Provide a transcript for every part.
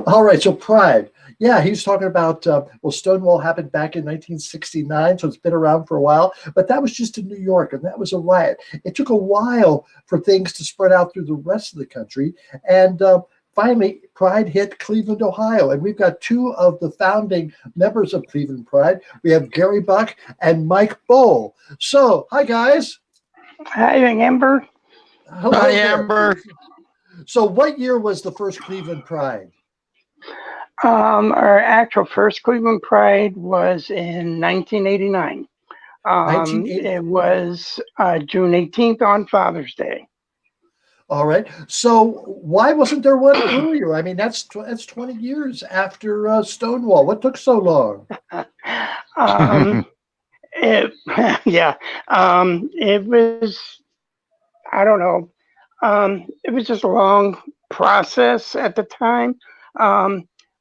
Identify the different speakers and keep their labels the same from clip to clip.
Speaker 1: All right, so Pride. Yeah, he's talking about, well, Stonewall happened back in 1969, so it's been around for a while, but that was just in New York, and that was a riot. It took a while for things to spread out through the rest of the country, and finally, Pride hit Cleveland, Ohio, and we've got two of the founding members of Cleveland Pride. We have Gary Buck and Mike Bowl. So, hi, guys.
Speaker 2: Hi, Amber.
Speaker 1: Hello
Speaker 3: Hi,
Speaker 1: there.
Speaker 3: Amber.
Speaker 1: So, what year was the first Cleveland Pride?
Speaker 2: Our actual first Cleveland Pride was in 1989.
Speaker 1: 1980.
Speaker 2: It was June 18th on Father's Day.
Speaker 1: All right. So why wasn't there one earlier? I mean, that's 20 years after Stonewall. What took so long?
Speaker 2: It, yeah. It was, I don't know. It was just a long process at the time.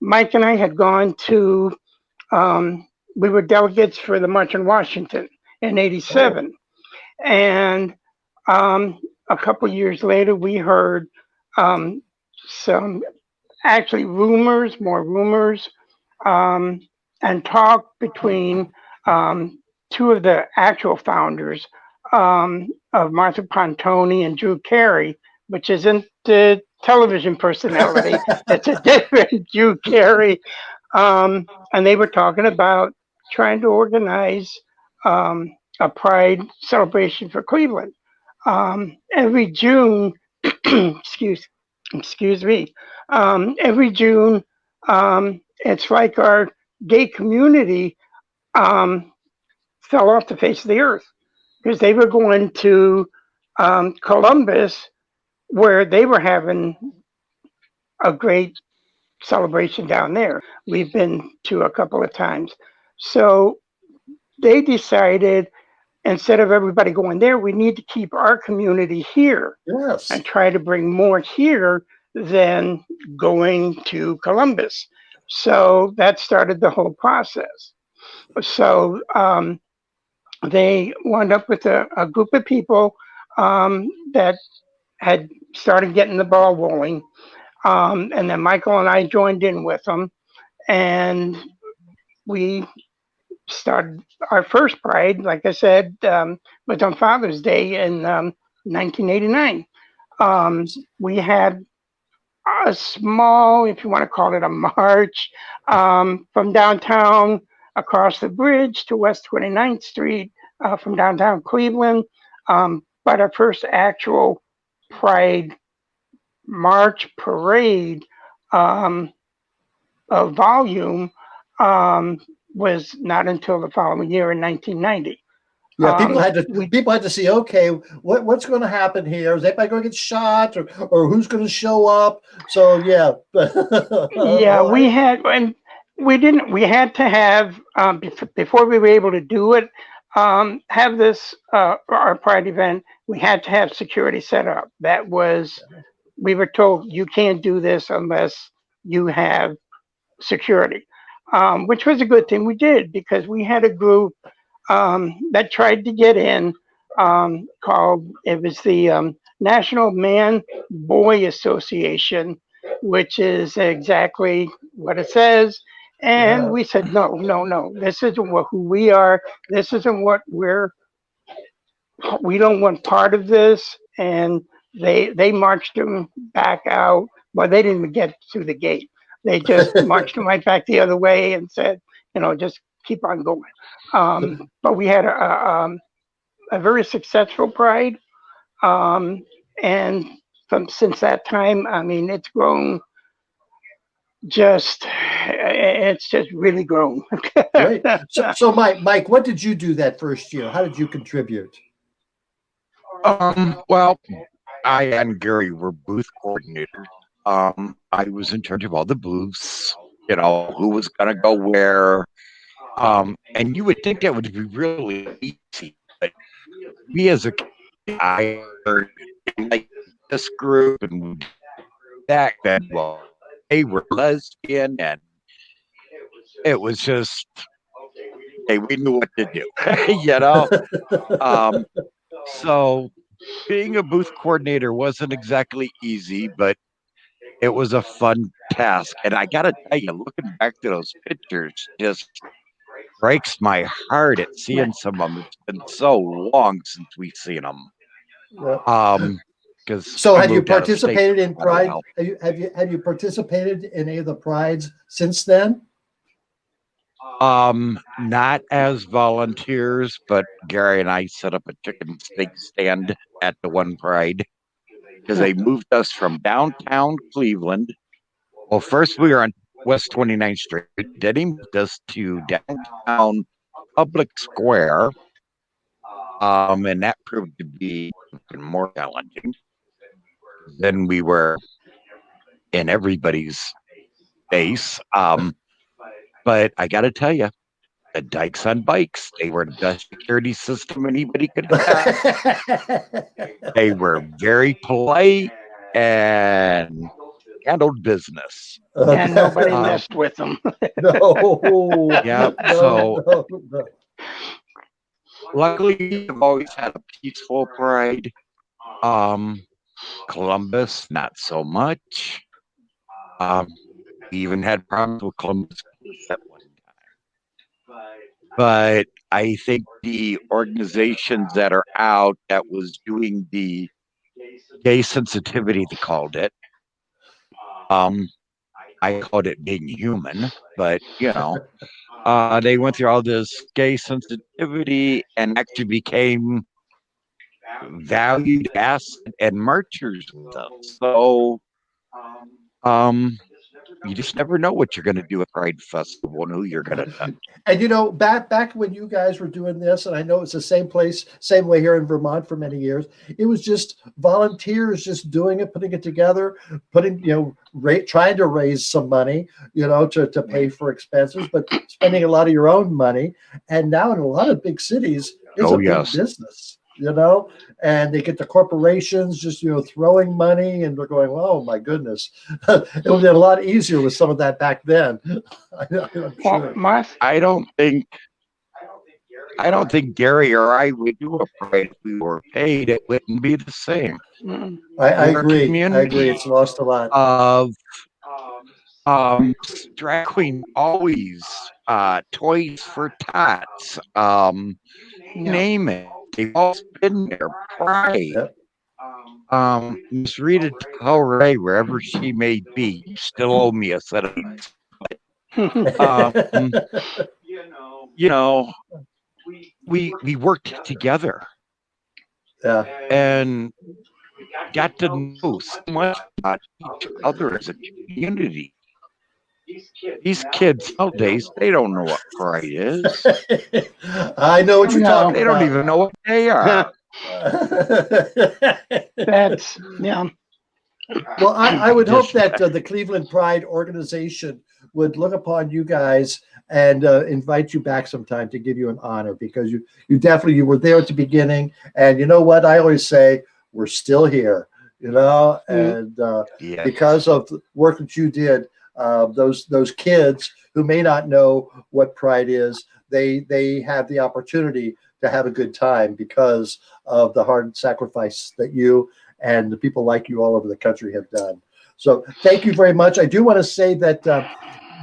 Speaker 2: Mike and I had gone to, we were delegates for the March on Washington in '87. And a couple years later, we heard some actually more rumors, and talk between two of the actual founders of Martha Pontoni and Drew Carey, which isn't the television personality. It's a different Drew Carey. And they were talking about trying to organize a Pride celebration for Cleveland. Every June, excuse me, every June, it's like our gay community fell off the face of the earth because they were going to Columbus, where they were having a great celebration down there. We've been to a couple of times. So they decided, instead of everybody going there, we need to keep our community here.
Speaker 1: Yes.
Speaker 2: And try to bring more here than going to Columbus. So that started the whole process. So they wound up with a group of people that had started getting the ball rolling. And then Michael and I joined in with them. And we started our first Pride, like I said, was on Father's Day in 1989. We had a small, if you want to call it a march, from downtown across the bridge to West 29th Street from downtown Cleveland. But our first actual Pride March parade of volume was not until the following year in 1990.
Speaker 1: Yeah, people had to see, okay, what's going to happen here? Is anybody going to get shot, or who's going to show up? So yeah,
Speaker 2: yeah, we had, and we didn't. We had to have before we were able to do it, have this our Pride event. We had to have security set up. That was, we were told you can't do this unless you have security, which was a good thing. We did, because we had a group that tried to get in, called, it was the National Man Boy Association, which is exactly what it says. And we said, no, this isn't who we are. This isn't what we don't want part of this. And they marched them back out. Well, they didn't even get to the gate. They just marched them right back the other way and said, just keep on going. But we had a very successful Pride. And since that time, I mean, it's grown. It's just really grown.
Speaker 1: Great. So Mike, what did you do that first year? How did you contribute?
Speaker 3: Well, I and Gary were booth coordinators. I was in charge of all the booths, who was going to go where. And you would think that would be really easy, but me as a kid, I heard like this group and that well, they were lesbian, and it was just, hey, we knew what to do, So being a booth coordinator wasn't exactly easy, but it was a fun task. And I got to tell you, looking back to those pictures just breaks my heart at seeing some of them. It's been so long since we've seen them.
Speaker 1: Yeah.
Speaker 3: Because
Speaker 1: So
Speaker 3: I
Speaker 1: have you
Speaker 3: moved out of state
Speaker 1: participated in
Speaker 3: for quite a
Speaker 1: Pride?
Speaker 3: while.
Speaker 1: Have you participated in any of the prides since then?
Speaker 3: Not as volunteers, but Gary and I set up a chicken steak stand at the one Pride because they moved us from downtown Cleveland. Well, first we were on West 29th Street. Then he moved us to downtown Public Square. And that proved to be even more challenging. Then we were in everybody's face. But I got to tell you, the Dykes on Bikes, they were the best security system anybody could have. They were very polite and handled business.
Speaker 2: And nobody
Speaker 1: Okay.
Speaker 2: messed with them.
Speaker 1: No.
Speaker 3: Yeah.
Speaker 1: No,
Speaker 3: So
Speaker 1: no.
Speaker 3: luckily, we've always had a peaceful Pride. Columbus, not so much. We even had problems with Columbus at one time. But I think the organizations that are out that was doing the gay sensitivity, they called it. I called it being human, but they went through all this gay sensitivity and actually became valued asset and marchers with us. So you just never know what you're going to do at Pride Festival and who you're going to touch.
Speaker 1: And back when you guys were doing this, and I know it's the same place, same way here in Vermont for many years, it was just volunteers just doing it, putting it together, trying to raise some money, to pay for expenses, but spending a lot of your own money. And now in a lot of big cities, it's a big business. And they get the corporations just, throwing money, and they're going, oh my goodness. It would have been a lot easier with some of that back then. I'm sure.
Speaker 3: I don't think Gary or I would do a Pride if we were paid. It wouldn't be the same.
Speaker 1: I agree. I agree. It's lost a lot.
Speaker 3: Drag queen always, Toys for Tots, name it. They've always been there. Pride.
Speaker 1: Yep.
Speaker 3: Miss Rita Tell Ray, wherever she may be, you still owe me a set of these. We worked together.
Speaker 1: Yeah.
Speaker 3: And got to know so much about each other as a community. These kids nowadays, they don't know what Pride is.
Speaker 1: I know what you're talking about.
Speaker 3: They don't even know what they are.
Speaker 1: Well, I would hope that the Cleveland Pride organization would look upon you guys and invite you back sometime to give you an honor, because you were there at the beginning, and you know what I always say, we're still here, and because of the work that you did, those kids who may not know what Pride is, they have the opportunity to have a good time because of the hard sacrifice that you and the people like you all over the country have done. So thank you very much. I do want to say that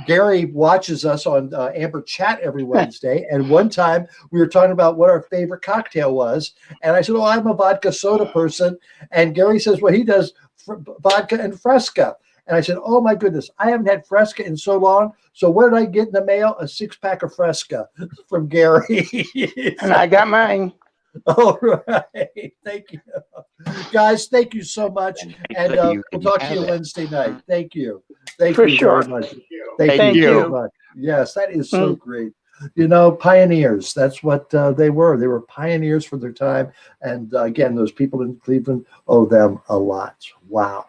Speaker 1: Gary watches us on Amber Chat every Wednesday. And one time we were talking about what our favorite cocktail was. And I said, oh, I'm a vodka soda person. And Gary says, well, he does vodka and Fresca. And I said, oh, my goodness, I haven't had Fresca in so long. So what did I get in the mail? A 6-pack of Fresca from Gary.
Speaker 2: And I got mine.
Speaker 1: All right. Thank you. Guys, thank you so much. And we'll talk to you Wednesday night. Thank you. Thank you very much. Thank you very much. Yes, that is so great. Pioneers. That's what they were. They were pioneers for their time. And again, those people in Cleveland owe them a lot. Wow.